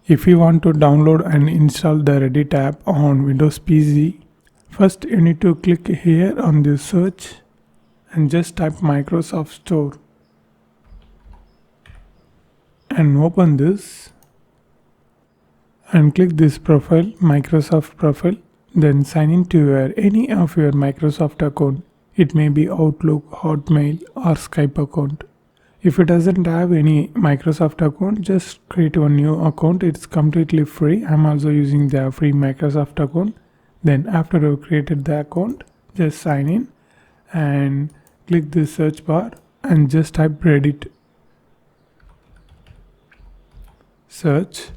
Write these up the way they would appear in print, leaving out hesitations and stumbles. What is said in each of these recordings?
If you want to download and install the Reddit app on Windows PC, first you need to click here on the search and just type Microsoft Store and open this and click this profile, Microsoft profile, then sign into any of your Microsoft account. It may be Outlook, Hotmail or Skype account. If it doesn't have any Microsoft account, just create a new account. It's completely free. I'm also using the free Microsoft account. Then after you've created the account, just sign in and click the search bar and just type Reddit. Search.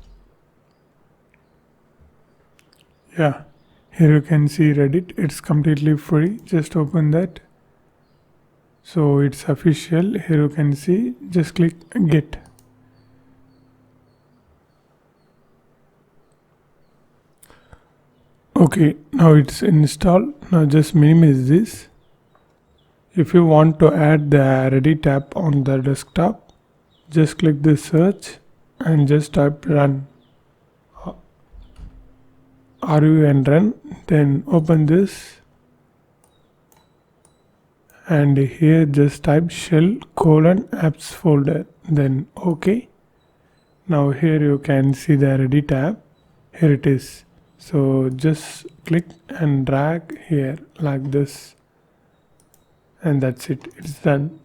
Yeah, here you can see Reddit. It's completely free. Just open that. So it's official. Here you can see, just click get. Okay, now it's installed. Now just minimize this. If you want to add the Reddit app on the desktop, just click the search and just type run. RU and run. Then open this. And here just type shell : apps folder, then OK. Now here you can see the Reddit tab. Here it is. So just click and drag here like this, and that's it. It's done.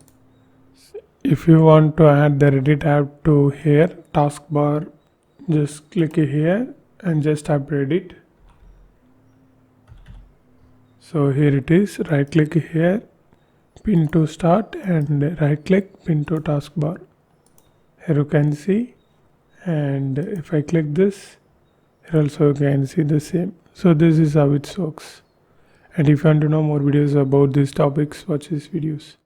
If you want to add the Reddit app to here taskbar, just click here and just type Reddit. So here it is. Right click here, pin to start, and right click, pin to taskbar. Here you can see, and if I click this, here also you can see the same. So this is how it works. And if you want to know more videos about these topics, watch these videos.